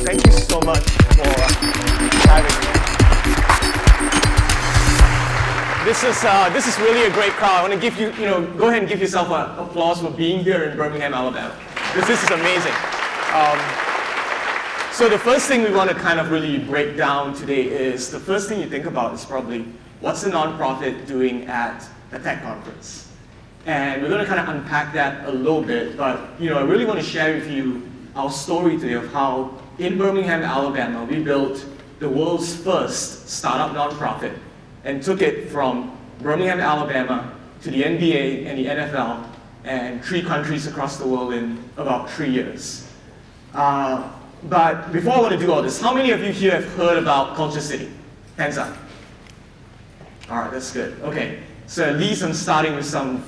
Thank you so much for having me. This is really a great crowd. I want to give you, go ahead and give yourself an applause for being here in Birmingham, Alabama. This is amazing. So the first thing we want to kind of really break down today is, the first thing you think about is probably, what's a nonprofit doing at a tech conference? And we're going to kind of unpack that a little bit, but I really want to share with you our story today of how in Birmingham, Alabama, we built the world's first startup nonprofit and took it from Birmingham, Alabama to the NBA and the NFL and 3 countries across the world in about 3 years. But before I want to do all this, how many of you here have heard about Culture City? Hands up. All right, that's good. Okay, so at least I'm starting with some,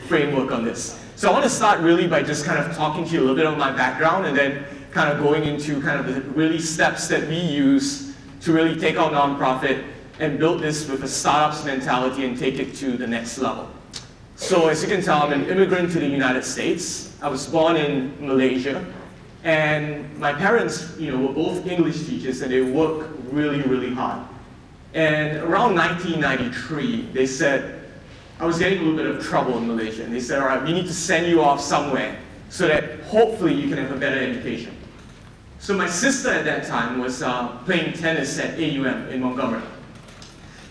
framework on this. So I want to start really by just kind of talking to you a little bit of my background and then kind of going into kind of the really steps that we use to really take our nonprofit and build this with a startups mentality and take it to the next level. So as you can tell, I'm an immigrant to the United States. I was born in Malaysia. And my parents, were both English teachers, and they worked really, really hard. And around 1993, they said, I was getting a little bit of trouble in Malaysia, and they said, all right, we need to send you off somewhere so that hopefully you can have a better education. So my sister at that time was playing tennis at AUM in Montgomery.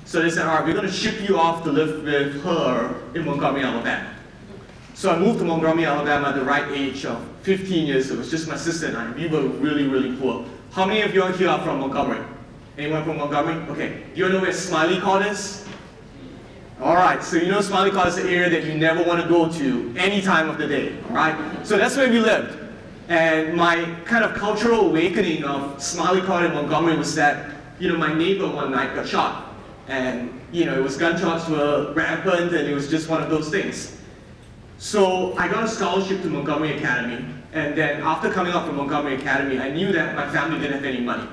So they said, all right, we're going to ship you off to live with her in Montgomery, Alabama. So I moved to Montgomery, Alabama at the right age of 15 years. It was just my sister and I. We were really, really poor. How many of you here are from Montgomery? Anyone from Montgomery? Okay. Do you know where Smiley Court is? All right. So Smiley Court is the area that you never want to go to any time of the day, right? So that's where we lived. And my kind of cultural awakening of Smiley Court in Montgomery was that, my neighbor one night got shot. And, it was gunshots were rampant, and it was just one of those things. So I got a scholarship to Montgomery Academy, and then after coming out from Montgomery Academy, I knew that my family didn't have any money.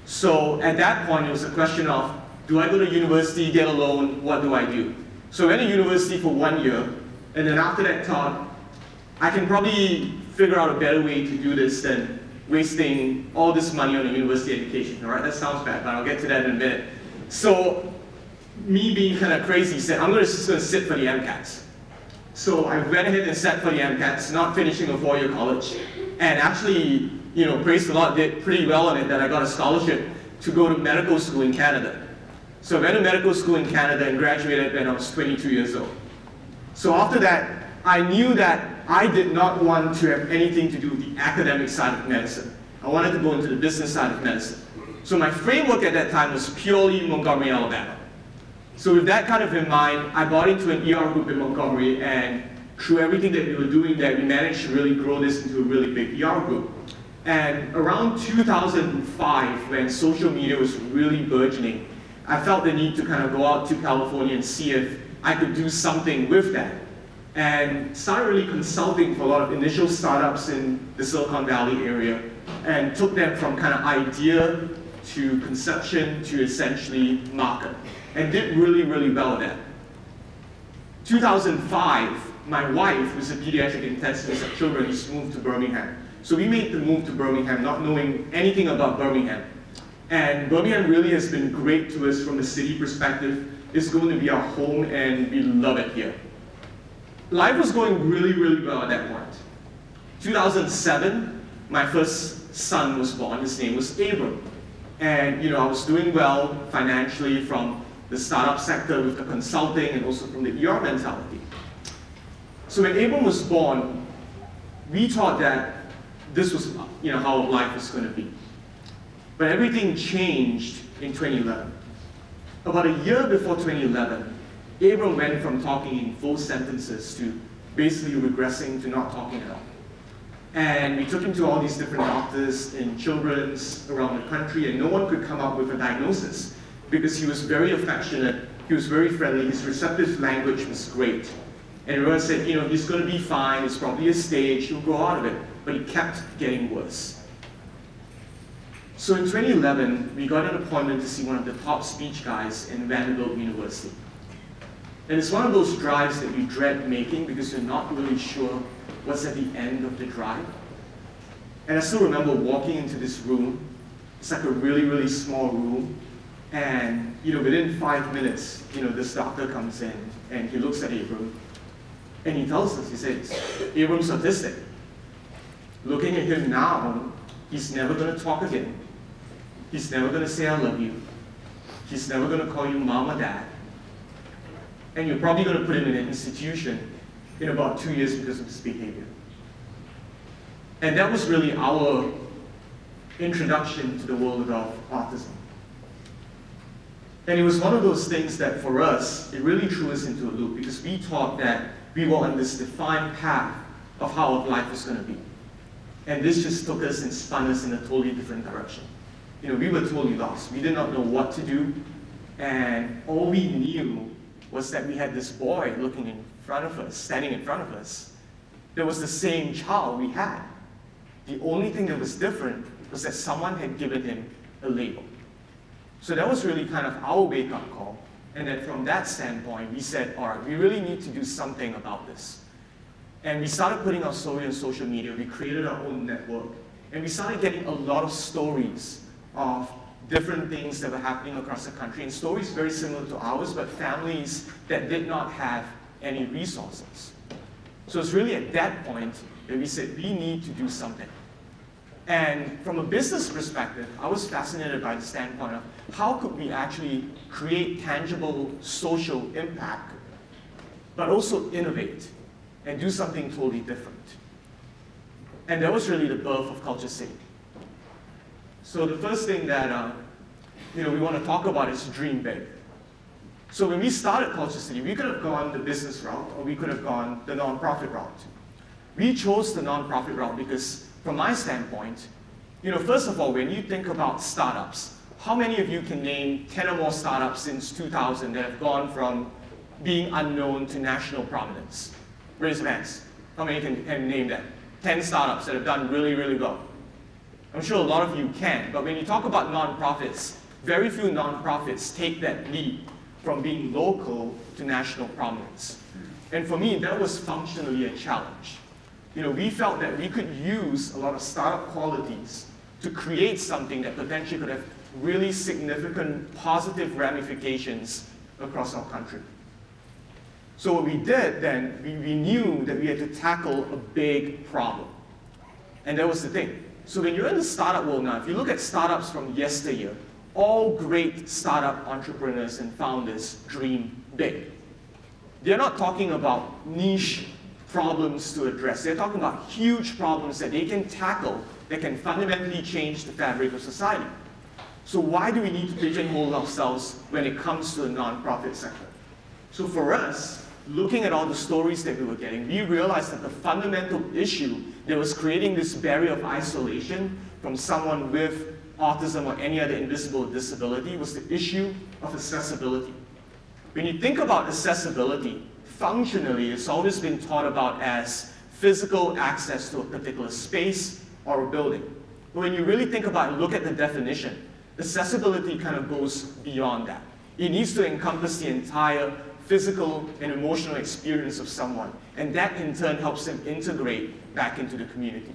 So at that point, it was a question of, do I go to university, get a loan, what do I do? So I went to university for 1 year, and then after that thought, I can probably figure out a better way to do this than wasting all this money on a university education. All right, that sounds bad, but I'll get to that in a minute. So me being kind of crazy said, I'm just going to sit for the MCATs. So I went ahead and sat for the MCATs, not finishing a 4-year college, and actually, praise the Lord, did pretty well on it, that I got a scholarship to go to medical school in Canada. So I went to medical school in Canada and graduated when I was 22 years old. So after that, I knew that I did not want to have anything to do with the academic side of medicine. I wanted to go into the business side of medicine. So my framework at that time was purely Montgomery, Alabama. So with that kind of in mind, I bought into an ER group in Montgomery, and through everything that we were doing there, we managed to really grow this into a really big ER group. And around 2005, when social media was really burgeoning, I felt the need to kind of go out to California and see if I could do something with that. And started really consulting for a lot of initial startups in the Silicon Valley area, and took them from kind of idea to conception to essentially market. And did really, really well at that. 2005, my wife, who's a pediatric intensivist at Children's, moved to Birmingham. So we made the move to Birmingham, not knowing anything about Birmingham. And Birmingham really has been great to us from a city perspective. It's going to be our home, and we love it here. Life was going really, really well at that point. 2007, my first son was born. His name was Abram. And I was doing well financially from the startup sector with the consulting and also from the ER mentality. So when Abram was born, we thought that this was how life was going to be. But everything changed in 2011. About a year before 2011, Abram went from talking in full sentences to basically regressing to not talking at all. And we took him to all these different doctors in children's around the country, and no one could come up with a diagnosis because he was very affectionate, he was very friendly, his receptive language was great. And everyone said, he's going to be fine, it's probably a stage, he'll grow out of it. But he kept getting worse. So in 2011, we got an appointment to see one of the top speech guys in Vanderbilt University. And it's one of those drives that you dread making because you're not really sure what's at the end of the drive. And I still remember walking into this room. It's like a really, really small room. And within 5 minutes, this doctor comes in and he looks at Abram and he tells us, he says, Abram's autistic. Looking at him now, he's never going to talk again. He's never going to say I love you. He's never going to call you mom or dad. And you're probably going to put him in an institution in about 2 years because of his behavior. And that was really our introduction to the world of autism. And it was one of those things that for us, it really threw us into a loop because we thought that we were on this defined path of how our life was going to be. And this just took us and spun us in a totally different direction. We were totally lost. We did not know what to do. And all we knew was that we had this boy looking in front of us, standing in front of us. That was the same child we had. The only thing that was different was that someone had given him a label. So that was really kind of our wake-up call. And then from that standpoint, we said, all right, we really need to do something about this. And we started putting our story on social media. We created our own network. And we started getting a lot of stories of different things that were happening across the country. And stories very similar to ours, but families that did not have any resources. So it's really at that point that we said, we need to do something. And from a business perspective, I was fascinated by the standpoint of how could we actually create tangible social impact, but also innovate and do something totally different. And that was really the birth of Culture City. So the first thing that we want to talk about is dream big. So when we started Culture City, we could have gone the business route or we could have gone the nonprofit route. We chose the nonprofit route because from my standpoint, first of all, when you think about startups, how many of you can name 10 or more startups since 2000 that have gone from being unknown to national prominence? Raise your hands. How many can name that? 10 startups that have done really, really well. I'm sure a lot of you can, but when you talk about nonprofits, very few nonprofits take that leap from being local to national prominence. And for me, that was functionally a challenge. We felt that we could use a lot of startup qualities to create something that potentially could have really significant positive ramifications across our country. So what we did then, we knew that we had to tackle a big problem. And that was the thing. So when you're in the startup world now, if you look at startups from yesteryear, all great startup entrepreneurs and founders dream big. They're not talking about niche problems to address. They're talking about huge problems that they can tackle that can fundamentally change the fabric of society. So why do we need to pigeonhole ourselves when it comes to the nonprofit sector? So for us, looking at all the stories that we were getting, we realized that the fundamental issue that was creating this barrier of isolation from someone with autism or any other invisible disability was the issue of accessibility. When you think about accessibility, functionally, it's always been thought about as physical access to a particular space or a building. But when you really think about and look at the definition, accessibility kind of goes beyond that. It needs to encompass the entire physical and emotional experience of someone, and that in turn helps them integrate back into the community.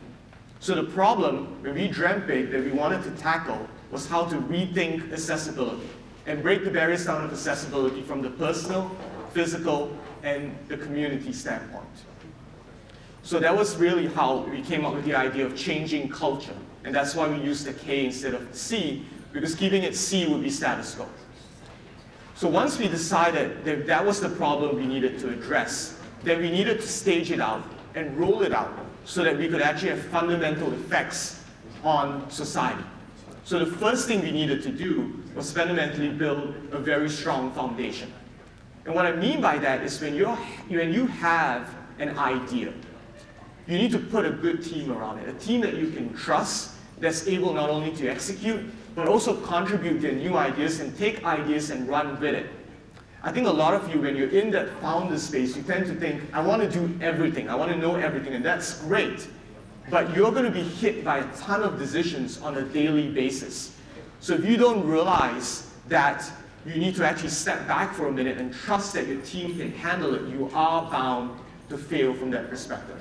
So the problem, when we dreamt big, that we wanted to tackle was how to rethink accessibility and break the barriers down of accessibility from the personal, physical, and the community standpoint. So that was really how we came up with the idea of changing culture. And that's why we used the K instead of the C, because keeping it C would be status quo. So once we decided that that was the problem we needed to address, then we needed to stage it out and roll it out so that we could actually have fundamental effects on society. So the first thing we needed to do was fundamentally build a very strong foundation. And what I mean by that is when you have an idea, you need to put a good team around it, a team that you can trust, that's able not only to execute, but also contribute their new ideas and take ideas and run with it. I think a lot of you, when you're in that founder space, you tend to think, I want to do everything, I want to know everything, and that's great. But you're going to be hit by a ton of decisions on a daily basis. So if you don't realize that you need to actually step back for a minute and trust that your team can handle it, you are bound to fail from that perspective.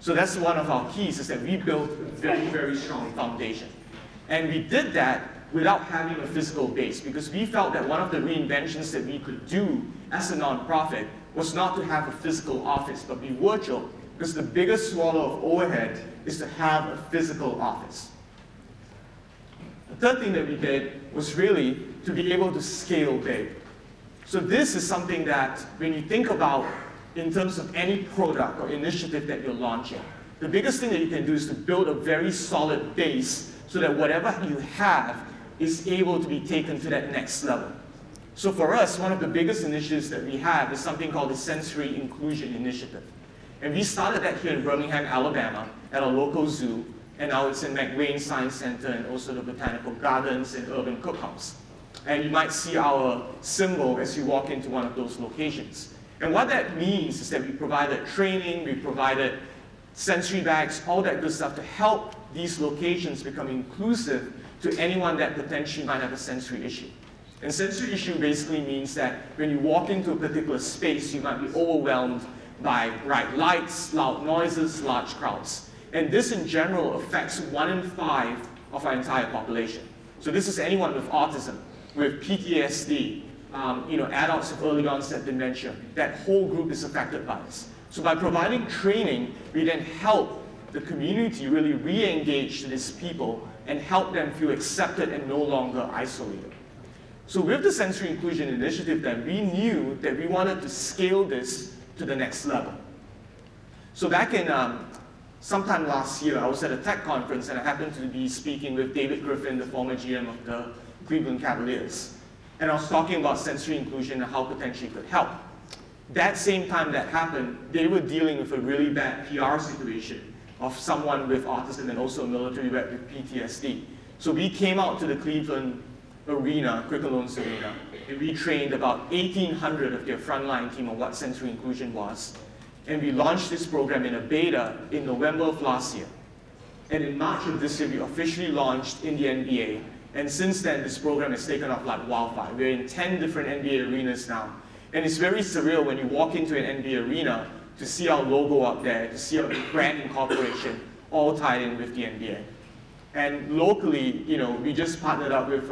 So that's one of our keys, is that we built a very, very strong foundation. And we did that without having a physical base, because we felt that one of the reinventions that we could do as a nonprofit was not to have a physical office, but be virtual, because the biggest swallow of overhead is to have a physical office. The third thing that we did was really to be able to scale big. So this is something that when you think about in terms of any product or initiative that you're launching, the biggest thing that you can do is to build a very solid base so that whatever you have is able to be taken to that next level. So for us, one of the biggest initiatives that we have is something called the Sensory Inclusion Initiative. And we started that here in Birmingham, Alabama, at a local zoo, and now it's in McWayne Science Center and also the Botanical Gardens and Urban Cookhouse. And you might see our symbol as you walk into one of those locations. And what that means is that we provided training, we provided sensory bags, all that good stuff to help these locations become inclusive to anyone that potentially might have a sensory issue. And sensory issue basically means that when you walk into a particular space, you might be overwhelmed by bright lights, loud noises, large crowds. And this in general affects 1 in 5 of our entire population. So this is anyone with autism, with PTSD, adults with early onset dementia. That whole group is affected by this. So by providing training, we then help the community really re-engage these people and help them feel accepted and no longer isolated. So with the Sensory Inclusion Initiative then, we knew that we wanted to scale this to the next level. So back in sometime last year, I was at a tech conference and I happened to be speaking with David Griffin, the former GM of the Cleveland Cavaliers. And I was talking about sensory inclusion and how potentially it could help. That same time that happened, they were dealing with a really bad PR situation of someone with autism and also a military vet with PTSD. So we came out to the Cleveland arena, Quicken Loans Arena, and we trained about 1,800 of their frontline team on what sensory inclusion was. And we launched this program in a beta in November of last year. And in March of this year, we officially launched in the NBA. And since then, this program has taken off like wildfire. We're in 10 different NBA arenas now. And it's very surreal when you walk into an NBA arena to see our logo up there, to see our brand incorporation all tied in with the NBA. And locally, we just partnered up with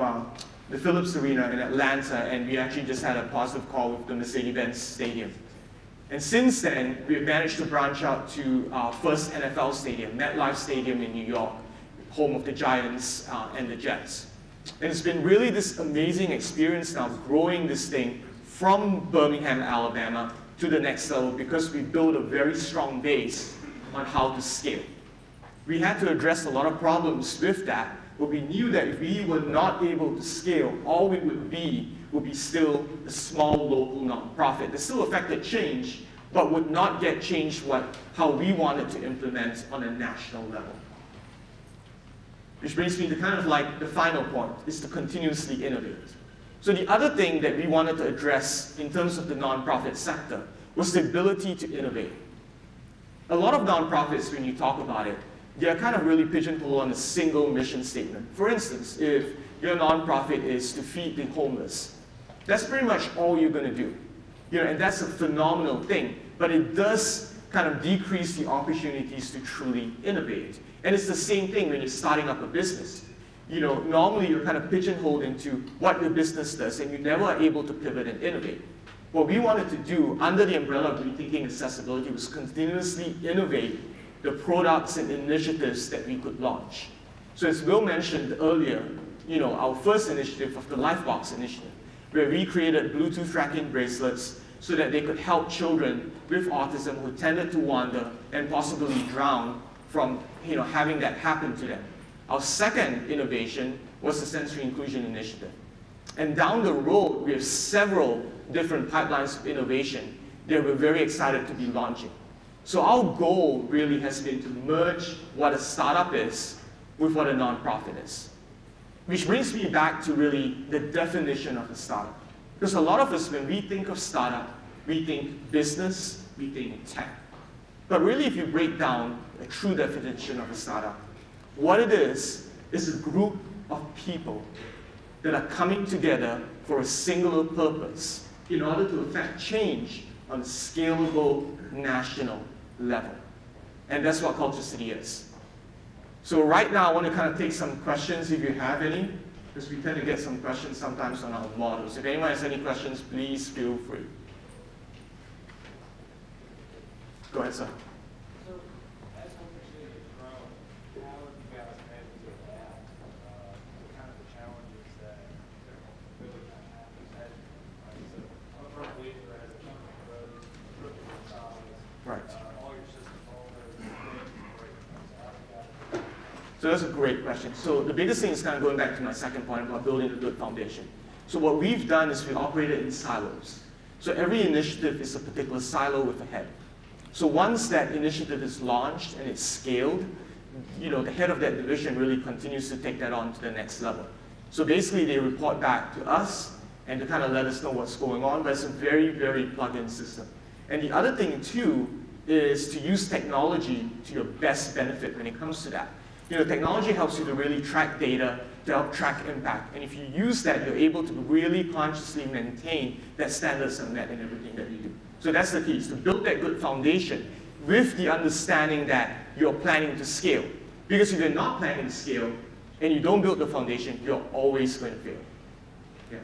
the Phillips Arena in Atlanta, and we actually just had a positive call with the Mercedes-Benz Stadium. And since then, we've managed to branch out to our first NFL stadium, MetLife Stadium in New York, home of the Giants and the Jets. And it's been really this amazing experience now growing this thing from Birmingham, Alabama to the next level because we built a very strong base on how to scale. We had to address a lot of problems with that, but we knew that if we were not able to scale, all we would be still a small local nonprofit that still affected change, but would not get change how we wanted to implement on a national level. Which brings me to kind of like the final point, is to continuously innovate. So the other thing that we wanted to address in terms of the nonprofit sector was the ability to innovate. A lot of nonprofits, when you talk about it, they're kind of really pigeonholed on a single mission statement. For instance, if your nonprofit is to feed the homeless, that's pretty much all you're going to do. And that's a phenomenal thing, but it does kind of decrease the opportunities to truly innovate. And it's the same thing when you're starting up a business. Normally you're kind of pigeonholed into what your business does, and you never are able to pivot and innovate. What we wanted to do under the umbrella of rethinking accessibility was continuously innovate the products and initiatives that we could launch. So as Will mentioned earlier, our first initiative of the Lifebox initiative, where we created Bluetooth tracking bracelets so that they could help children with autism who tended to wander and possibly drown from having that happen to them. Our second innovation was the Sensory Inclusion Initiative. And down the road, we have several different pipelines of innovation that we're very excited to be launching. So our goal really has been to merge what a startup is with what a nonprofit is. Which brings me back to really the definition of a startup. Because a lot of us, when we think of startup, we think business, we think tech. But really, if you break down a true definition of a startup, what it is a group of people that are coming together for a singular purpose in order to affect change on a scalable national level. And that's what Culture City is. So right now, I want to kind of take some questions if you have any, because we tend to get some questions sometimes on our models. If anyone has any questions, please feel free. Go ahead, sir. So, as Culture City has grown, how have you guys managed to adapt to kind of the challenges that really kind of happens as you grow, right? So, I'm a firm believer as a company grows, improving size, Right. All your systems, all their things, great. So, how have you guys? So that's a great question. So the biggest thing is kind of going back to my second point about building a good foundation. So what we've done is we've operated in silos. So every initiative is a particular silo with a head. So once that initiative is launched and it's scaled, the head of that division really continues to take that on to the next level. So basically they report back to us and to kind of let us know what's going on, but it's a very, very plug-in system. And the other thing too is to use technology to your best benefit when it comes to that. Technology helps you to really track data, to help track impact. And if you use that, you're able to really consciously maintain that standards are met in everything that you do. So that's the key, is to build that good foundation with the understanding that you're planning to scale. Because if you're not planning to scale and you don't build the foundation, you're always going to fail. Yeah.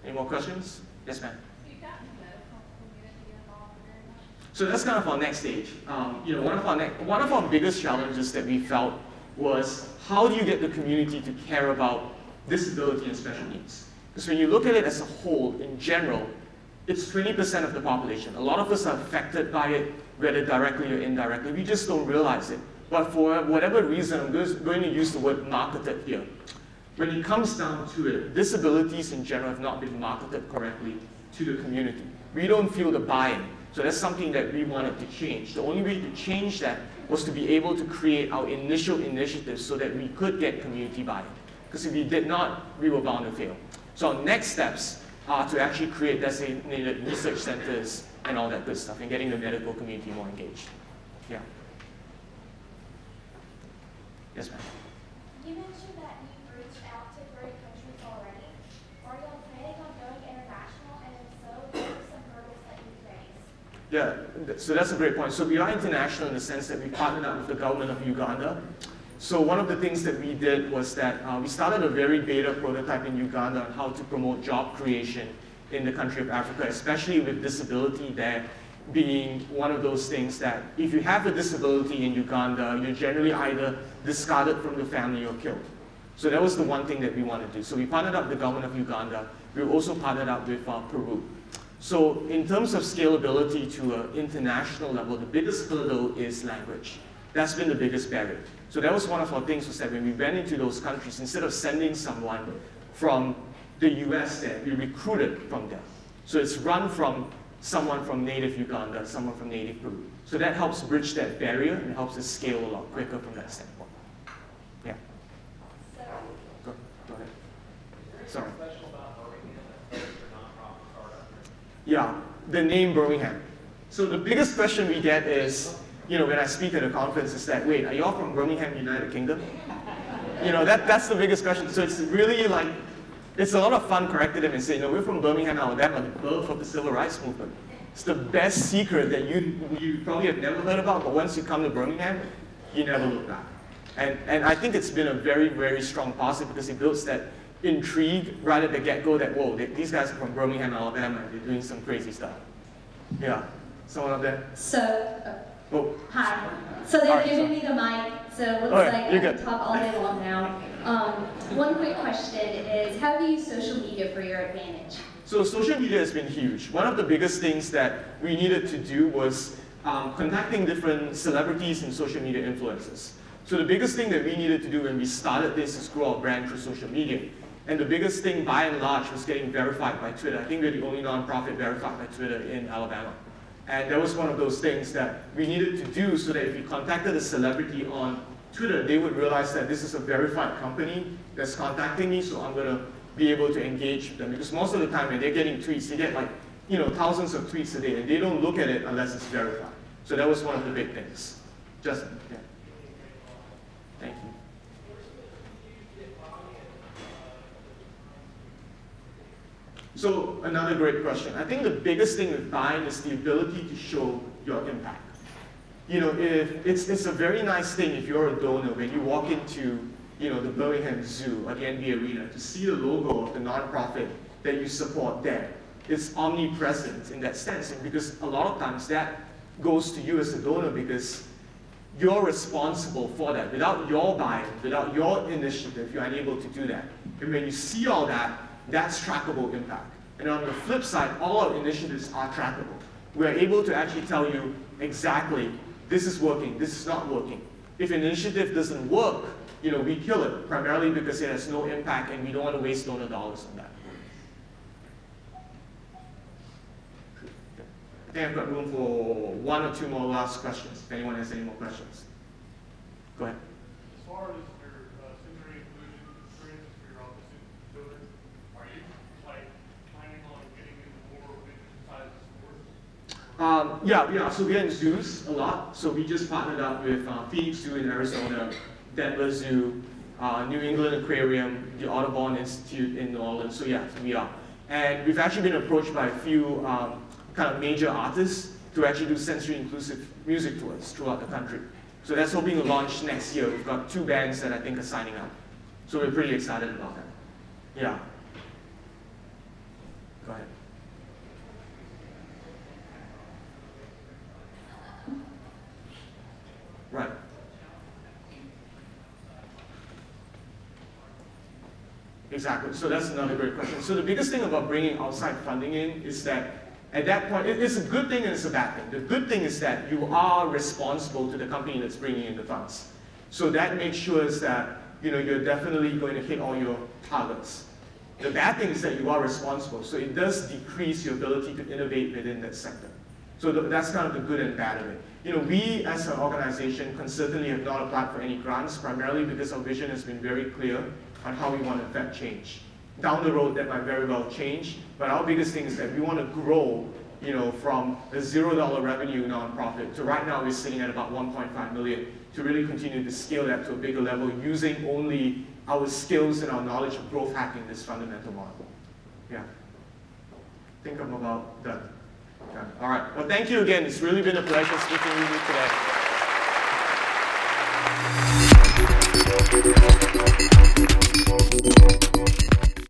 Any more questions? Yes, ma'am. So that's kind of our next stage. One of our biggest challenges that we felt was how do you get the community to care about disability and special needs? Because when you look at it as a whole, in general, it's 20% of the population. A lot of us are affected by it, whether directly or indirectly. We just don't realize it. But for whatever reason, I'm going to use the word marketed here. When it comes down to it, disabilities in general have not been marketed correctly to the community. We don't feel the buy-in. So that's something that we wanted to change. The only way to change that was to be able to create our initial initiatives so that we could get community buy-in. Because if we did not, we were bound to fail. So our next steps are to actually create designated research centers and all that good stuff, and getting the medical community more engaged. Yeah. Yes, ma'am. You mentioned that you've reached out to 30 countries already. Are you planning on going international, and if so, what are some hurdles that you face? Yeah, so that's a great point. So we are international in the sense that we partnered up with the government of Uganda. So one of the things that we did was that we started a very beta prototype in Uganda on how to promote job creation in the country of Africa, especially with disability there being one of those things that if you have a disability in Uganda, you're generally either discarded from the family or killed. So that was the one thing that we wanted to do. So we partnered up with the government of Uganda. We also partnered up with Peru. So in terms of scalability to an international level, the biggest hurdle is language. That's been the biggest barrier. So that was one of our things, was that when we went into those countries, instead of sending someone from the US there, we recruited from there. So it's run from someone from native Uganda, someone from native Peru. So that helps bridge that barrier and helps us scale a lot quicker from that standpoint. Yeah. Go ahead. Sorry. Yeah, the name Birmingham. So the biggest question we get is, when I speak at a conference, is that, wait, are you all from Birmingham, United Kingdom? That's the biggest question. So it's really like, it's a lot of fun correcting them and saying, we're from Birmingham, Alabama, the birth of the Civil Rights Movement. It's the best secret that you probably have never heard about, but once you come to Birmingham, you never look back. And I think it's been a very, very strong positive because it builds that intrigue right at the get-go that, whoa, these guys are from Birmingham, Alabama, and they're doing some crazy stuff. Yeah, someone up there? Hi. So they're giving me the mic, so it looks like I can talk all day long now. One quick question is, how do you use social media for your advantage? So social media has been huge. One of the biggest things that we needed to do was contacting different celebrities and social media influencers. So the biggest thing that we needed to do when we started this is grow our brand through social media. And the biggest thing, by and large, was getting verified by Twitter. I think we're the only nonprofit verified by Twitter in Alabama. And that was one of those things that we needed to do so that if we contacted a celebrity on Twitter, they would realize that this is a verified company that's contacting me, so I'm going to be able to engage with them. Because most of the time when they're getting tweets, they get like, thousands of tweets a day, and they don't look at it unless it's verified. So that was one of the big things. Justin, yeah. Thank you. So another great question. I think the biggest thing with buying is the ability to show your impact. You know, if it's a very nice thing if you're a donor when you walk into, you know, the Birmingham Zoo or the NBA Arena to see the logo of the nonprofit that you support there. It's omnipresent in that sense, and because a lot of times that goes to you as a donor because you're responsible for that. Without your buy-in, without your initiative, you're unable to do that. And when you see all that, that's trackable impact. And on the flip side, all our initiatives are trackable. We're able to actually tell you exactly, this is working, this is not working. If an initiative doesn't work, you know, we kill it, primarily because it has no impact and we don't want to waste donor dollars on that. I think I've got room for one or two more last questions, if anyone has any more questions. Go ahead. As far as your sensory inclusion experience for your autistic children, are you like planning on getting into more big-sized sports? Yeah, so we're in zoos a lot. So we just partnered up with Phoenix Zoo in Arizona, Denver Zoo, New England Aquarium, the Audubon Institute in New Orleans. So yeah, we are. And we've actually been approached by a few kind of major artists to actually do sensory inclusive music tours throughout the country. So that's hoping to launch next year. We've got 2 bands that I think are signing up. So we're pretty excited about that. Yeah. Go ahead. Right. Exactly. So that's another great question. So the biggest thing about bringing outside funding in is that at that point, it's a good thing and it's a bad thing. The good thing is that you are responsible to the company that's bringing in the funds. So that makes sure that, you know, you're definitely going to hit all your targets. The bad thing is that you are responsible. So it does decrease your ability to innovate within that sector. So that's kind of the good and bad of it. You know, we as an organization can certainly have not applied for any grants, primarily because our vision has been very clear on how we want to affect change. Down the road, that might very well change, but our biggest thing is that we want to grow, you know, from a $0 revenue nonprofit to right now we're sitting at about 1.5 million, to really continue to scale that to a bigger level using only our skills and our knowledge of growth hacking this fundamental model. Yeah. I think I'm about done. Okay. All right. Well, thank you again. It's really been a pleasure speaking with you today.